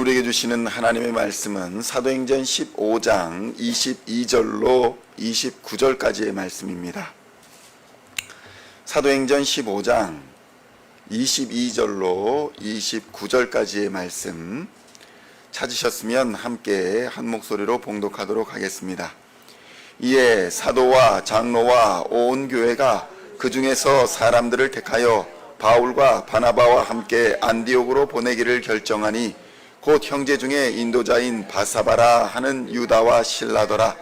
우리에게 주시는 하나님의 말씀은 사도행전 15장 22절로 29절까지의 말씀입니다. 사도행전 15장 22절로 29절까지의 말씀 찾으셨으면 함께 한 목소리로 봉독하도록 하겠습니다. 이에 사도와 장로와 온 교회가 그 중에서 사람들을 택하여 바울과 바나바와 함께 안디옥으로 보내기를 결정하니 곧 형제 중에 인도자인 바사바라 하는 유다와 실라더라.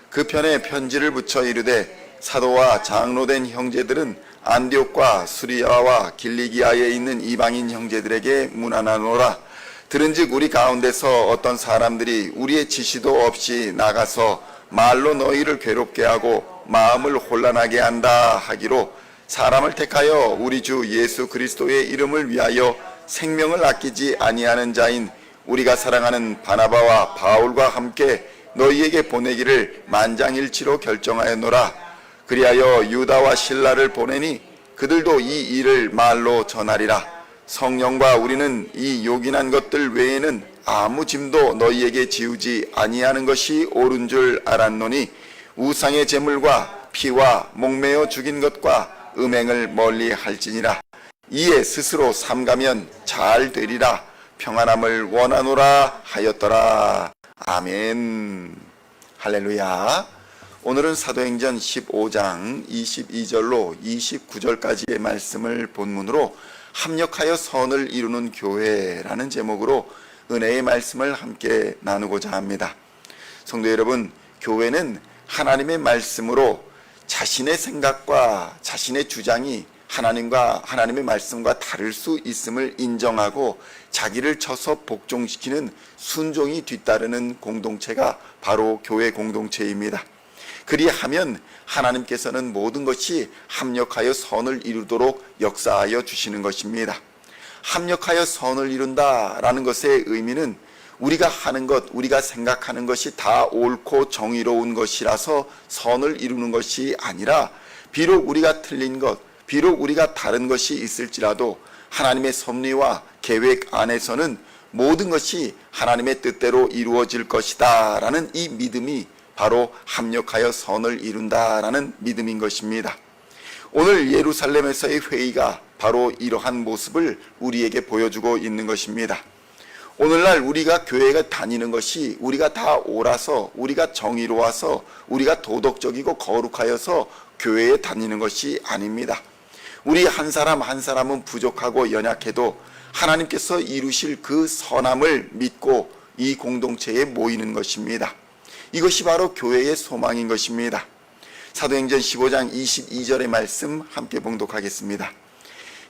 그 편에 편지를 붙여 이르되 사도와 장로된 형제들은 안디옥과 수리아와 길리기아에 있는 이방인 형제들에게 문안하노라. 들은즉 우리 가운데서 어떤 사람들이 우리의 지시도 없이 나가서 말로 너희를 괴롭게 하고 마음을 혼란하게 한다 하기로 사람을 택하여 우리 주 예수 그리스도의 이름을 위하여 생명을 아끼지 아니하는 자인 우리가 사랑하는 바나바와 바울과 함께 너희에게 보내기를 만장일치로 결정하였노라. 그리하여 유다와 실라를 보내니 그들도 이 일을 말로 전하리라. 성령과 우리는 이 요긴한 것들 외에는 아무 짐도 너희에게 지우지 아니하는 것이 옳은 줄 알았노니 우상의 제물과 피와 목매어 죽인 것과 음행을 멀리 할지니라. 이에 스스로 삼가면 잘 되리라. 평안함을 원하노라 하였더라. 아멘. 할렐루야. 오늘은 사도행전 15장 22절로 29절까지의 말씀을 본문으로 합력하여 선을 이루는 교회라는 제목으로 은혜의 말씀을 함께 나누고자 합니다. 성도 여러분, 교회는 하나님의 말씀으로 자신의 생각과 자신의 주장이 하나님의 말씀과 다를 수 있음을 인정하고 자기를 쳐서 복종시키는 순종이 뒤따르는 공동체가 바로 교회 공동체입니다. 그리하면 하나님께서는 모든 것이 합력하여 선을 이루도록 역사하여 주시는 것입니다. 합력하여 선을 이룬다라는 것의 의미는 우리가 하는 것, 우리가 생각하는 것이 다 옳고 정의로운 것이라서 선을 이루는 것이 아니라 비록 우리가 틀린 것, 비록 우리가 다른 것이 있을지라도 하나님의 섭리와 계획 안에서는 모든 것이 하나님의 뜻대로 이루어질 것이다 라는 이 믿음이 바로 합력하여 선을 이룬다라는 믿음인 것입니다. 오늘 예루살렘에서의 회의가 바로 이러한 모습을 우리에게 보여주고 있는 것입니다. 오늘날 우리가 교회에 다니는 것이 우리가 다 옳아서, 우리가 정의로워서, 우리가 도덕적이고 거룩하여서 교회에 다니는 것이 아닙니다. 우리 한 사람 한 사람은 부족하고 연약해도 하나님께서 이루실 그 선함을 믿고 이 공동체에 모이는 것입니다. 이것이 바로 교회의 소망인 것입니다. 사도행전 15장 22절의 말씀 함께 봉독하겠습니다.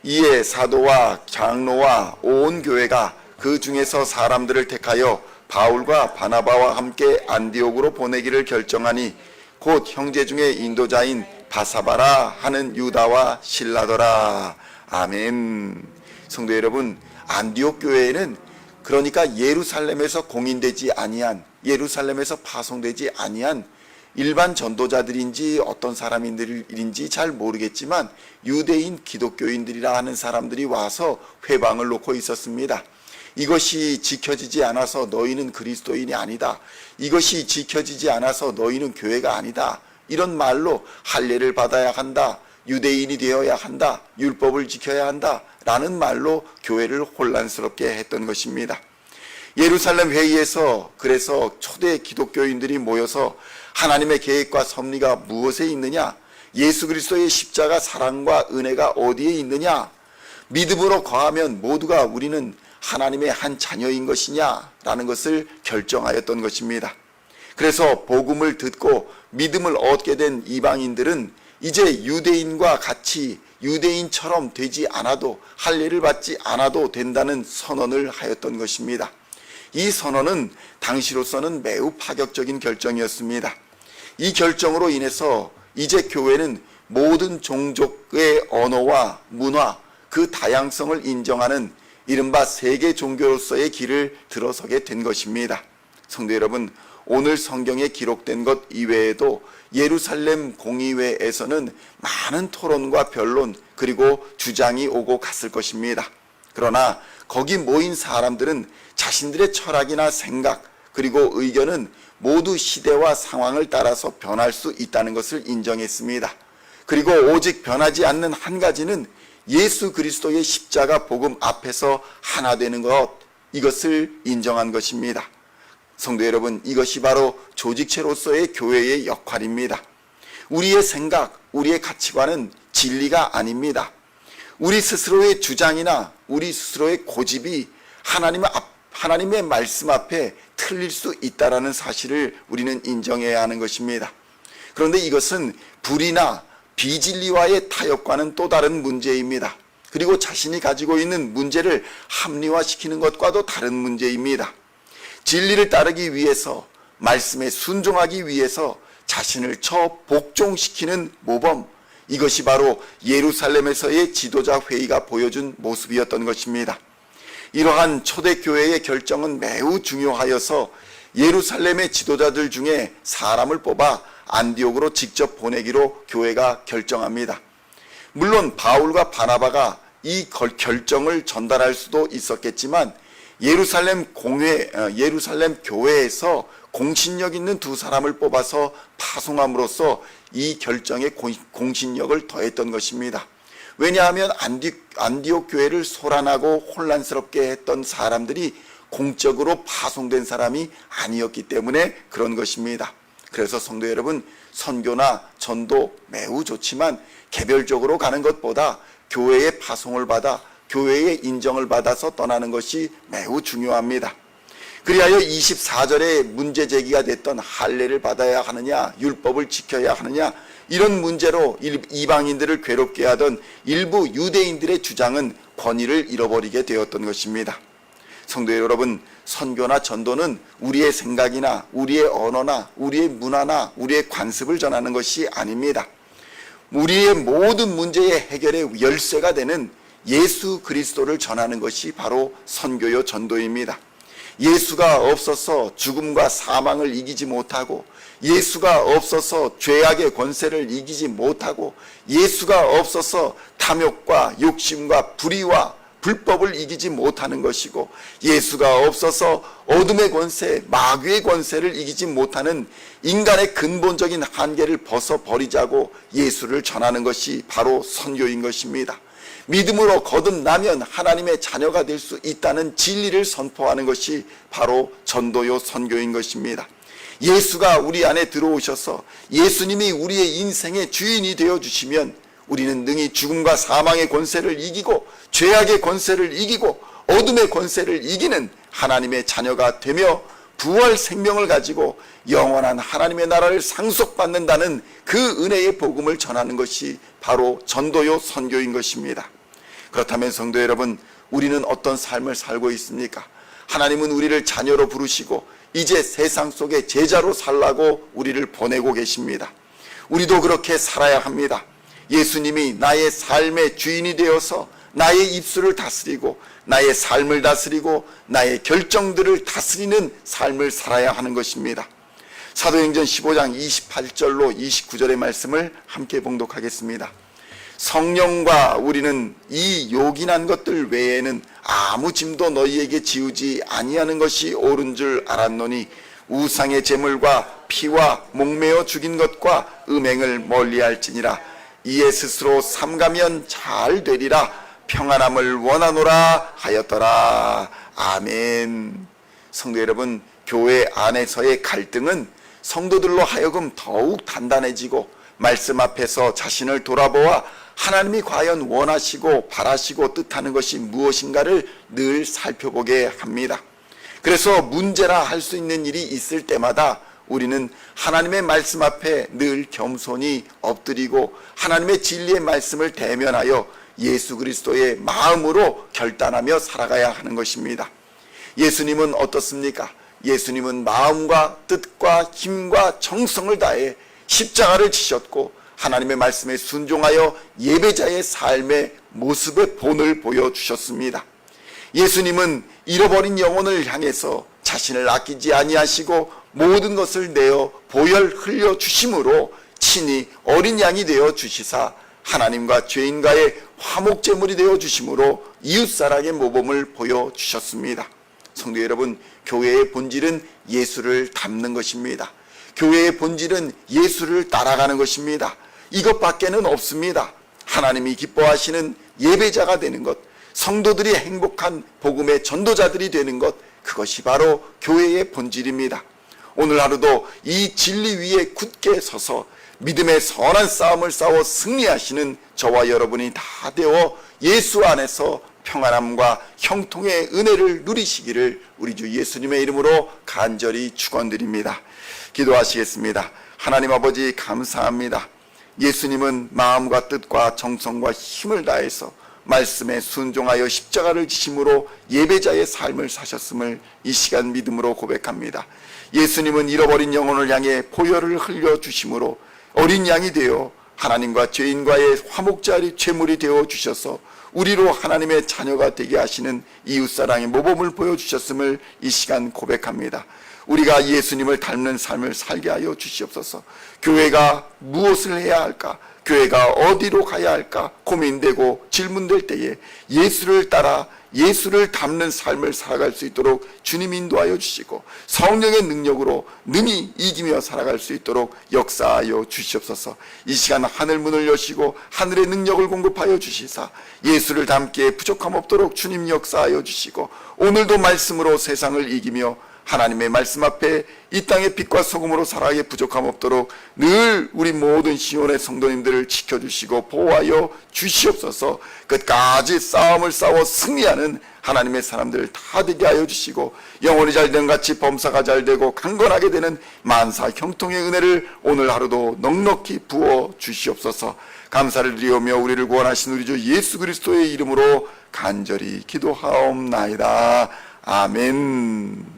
이에 사도와 장로와 온 교회가 그 중에서 사람들을 택하여 바울과 바나바와 함께 안디옥으로 보내기를 결정하니 곧 형제 중에 인도자인 바사바라 하는 유다와 실라더라. 아멘. 성도 여러분, 안디옥 교회에는 그러니까 예루살렘에서 공인되지 아니한, 예루살렘에서 파송되지 아니한 일반 전도자들인지 어떤 사람들인지 잘 모르겠지만 유대인 기독교인들이라 하는 사람들이 와서 회방을 놓고 있었습니다. 이것이 지켜지지 않아서 너희는 그리스도인이 아니다. 이것이 지켜지지 않아서 너희는 교회가 아니다. 이런 말로 할례를 받아야 한다. 유대인이 되어야 한다. 율법을 지켜야 한다. 라는 말로 교회를 혼란스럽게 했던 것입니다. 예루살렘 회의에서 그래서 초대 기독교인들이 모여서 하나님의 계획과 섭리가 무엇에 있느냐? 예수 그리스도의 십자가 사랑과 은혜가 어디에 있느냐? 믿음으로 거하면 모두가 우리는 하나님의 한 자녀인 것이냐? 라는 것을 결정하였던 것입니다. 그래서 복음을 듣고 믿음을 얻게 된 이방인들은 이제 유대인과 같이 유대인처럼 되지 않아도 할례를 받지 않아도 된다는 선언을 하였던 것입니다. 이 선언은 당시로서는 매우 파격적인 결정이었습니다. 이 결정으로 인해서 이제 교회는 모든 종족의 언어와 문화, 그 다양성을 인정하는 이른바 세계 종교로서의 길을 들어서게 된 것입니다. 성도 여러분, 오늘 성경에 기록된 것 이외에도 예루살렘 공의회에서는 많은 토론과 변론 그리고 주장이 오고 갔을 것입니다. 그러나 거기 모인 사람들은 자신들의 철학이나 생각 그리고 의견은 모두 시대와 상황을 따라서 변할 수 있다는 것을 인정했습니다. 그리고 오직 변하지 않는 한 가지는 예수 그리스도의 십자가 복음 앞에서 하나 되는 것, 이것을 인정한 것입니다. 성도 여러분, 이것이 바로 조직체로서의 교회의 역할입니다. 우리의 생각, 우리의 가치관은 진리가 아닙니다. 우리 스스로의 주장이나 우리 스스로의 고집이 하나님의 말씀 앞에 틀릴 수 있다는 사실을 우리는 인정해야 하는 것입니다. 그런데 이것은 불의나 비진리와의 타협과는 또 다른 문제입니다. 그리고 자신이 가지고 있는 문제를 합리화시키는 것과도 다른 문제입니다. 진리를 따르기 위해서, 말씀에 순종하기 위해서 자신을 복종시키는 모범, 이것이 바로 예루살렘에서의 지도자 회의가 보여준 모습이었던 것입니다. 이러한 초대교회의 결정은 매우 중요하여서 예루살렘의 지도자들 중에 사람을 뽑아 안디옥으로 직접 보내기로 교회가 결정합니다. 물론 바울과 바나바가 이 결정을 전달할 수도 있었겠지만 예루살렘 교회에서 공신력 있는 두 사람을 뽑아서 파송함으로써 이 결정에 공신력을 더했던 것입니다. 왜냐하면 안디옥 교회를 소란하고 혼란스럽게 했던 사람들이 공적으로 파송된 사람이 아니었기 때문에 그런 것입니다. 그래서 성도 여러분, 선교나 전도 매우 좋지만 개별적으로 가는 것보다 교회의 파송을 받아 교회의 인정을 받아서 떠나는 것이 매우 중요합니다. 그리하여 24절에 문제 제기가 됐던 할례를 받아야 하느냐, 율법을 지켜야 하느냐, 이런 문제로 이방인들을 괴롭게 하던 일부 유대인들의 주장은 권위를 잃어버리게 되었던 것입니다. 성도 여러분, 선교나 전도는 우리의 생각이나 우리의 언어나 우리의 문화나 우리의 관습을 전하는 것이 아닙니다. 우리의 모든 문제의 해결의 열쇠가 되는 예수 그리스도를 전하는 것이 바로 선교요 전도입니다. 예수가 없어서 죽음과 사망을 이기지 못하고, 예수가 없어서 죄악의 권세를 이기지 못하고, 예수가 없어서 탐욕과 욕심과 불의와 불법을 이기지 못하는 것이고, 예수가 없어서 어둠의 권세, 마귀의 권세를 이기지 못하는 인간의 근본적인 한계를 벗어버리자고 예수를 전하는 것이 바로 선교인 것입니다. 믿음으로 거듭나면 하나님의 자녀가 될 수 있다는 진리를 선포하는 것이 바로 전도요 선교인 것입니다. 예수가 우리 안에 들어오셔서 예수님이 우리의 인생의 주인이 되어주시면 우리는 능히 죽음과 사망의 권세를 이기고 죄악의 권세를 이기고 어둠의 권세를 이기는 하나님의 자녀가 되며 부활 생명을 가지고 영원한 하나님의 나라를 상속받는다는 그 은혜의 복음을 전하는 것이 바로 전도요 선교인 것입니다. 그렇다면 성도 여러분, 우리는 어떤 삶을 살고 있습니까? 하나님은 우리를 자녀로 부르시고 이제 세상 속에 제자로 살라고 우리를 보내고 계십니다. 우리도 그렇게 살아야 합니다. 예수님이 나의 삶의 주인이 되어서 나의 입술을 다스리고 나의 삶을 다스리고 나의 결정들을 다스리는 삶을 살아야 하는 것입니다. 사도행전 15장 28절로 29절의 말씀을 함께 봉독하겠습니다. 성령과 우리는 이 요긴한 것들 외에는 아무 짐도 너희에게 지우지 아니하는 것이 옳은 줄 알았노니 우상의 제물과 피와 목매어 죽인 것과 음행을 멀리할지니라. 이에 스스로 삼가면 잘 되리라. 평안함을 원하노라 하였더라. 아멘. 성도 여러분, 교회 안에서의 갈등은 성도들로 하여금 더욱 단단해지고 말씀 앞에서 자신을 돌아보아 하나님이 과연 원하시고 바라시고 뜻하는 것이 무엇인가를 늘 살펴보게 합니다. 그래서 문제라 할 수 있는 일이 있을 때마다 우리는 하나님의 말씀 앞에 늘 겸손히 엎드리고 하나님의 진리의 말씀을 대면하여 예수 그리스도의 마음으로 결단하며 살아가야 하는 것입니다. 예수님은 어떻습니까? 예수님은 마음과 뜻과 힘과 정성을 다해 십자가를 지셨고 하나님의 말씀에 순종하여 예배자의 삶의 모습의 본을 보여주셨습니다. 예수님은 잃어버린 영혼을 향해서 자신을 아끼지 아니하시고 모든 것을 내어 보혈 흘려 주심으로 친히 어린 양이 되어 주시사 하나님과 죄인과의 화목제물이 되어 주심으로 이웃사랑의 모범을 보여주셨습니다. 성도 여러분, 교회의 본질은 예수를 닮는 것입니다. 교회의 본질은 예수를 따라가는 것입니다. 이것밖에는 없습니다. 하나님이 기뻐하시는 예배자가 되는 것, 성도들이 행복한 복음의 전도자들이 되는 것, 그것이 바로 교회의 본질입니다. 오늘 하루도 이 진리 위에 굳게 서서 믿음의 선한 싸움을 싸워 승리하시는 저와 여러분이 다 되어 예수 안에서 평안함과 형통의 은혜를 누리시기를 우리 주 예수님의 이름으로 간절히 축원드립니다. 기도하시겠습니다. 하나님 아버지, 감사합니다. 예수님은 마음과 뜻과 정성과 힘을 다해서 말씀에 순종하여 십자가를 지심으로 예배자의 삶을 사셨음을 이 시간 믿음으로 고백합니다. 예수님은 잃어버린 영혼을 향해 보혈을 흘려주심으로 어린 양이 되어 하나님과 죄인과의 화목자리 죄물이 되어 주셔서 우리로 하나님의 자녀가 되게 하시는 이웃사랑의 모범을 보여주셨음을 이 시간 고백합니다. 우리가 예수님을 닮는 삶을 살게 하여 주시옵소서. 교회가 무엇을 해야 할까? 교회가 어디로 가야 할까? 고민되고 질문될 때에 예수를 따라 예수를 닮는 삶을 살아갈 수 있도록 주님 인도하여 주시고 성령의 능력으로 능히 이기며 살아갈 수 있도록 역사하여 주시옵소서. 이 시간 하늘 문을 여시고 하늘의 능력을 공급하여 주시사 예수를 닮게 부족함 없도록 주님 역사하여 주시고 오늘도 말씀으로 세상을 이기며 하나님의 말씀 앞에 이 땅의 빛과 소금으로 살아가게 부족함 없도록 늘 우리 모든 시온의 성도님들을 지켜주시고 보호하여 주시옵소서. 끝까지 싸움을 싸워 승리하는 하나님의 사람들 다 되게 하여 주시고 영혼이 잘된 같이 범사가 잘되고 강건하게 되는 만사 형통의 은혜를 오늘 하루도 넉넉히 부어 주시옵소서. 감사를 드리오며 우리를 구원하신 우리 주 예수 그리스도의 이름으로 간절히 기도하옵나이다. 아멘.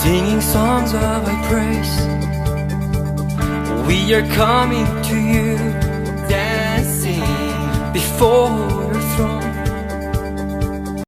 Singing songs of thy praise, we are coming to you, dancing before your throne.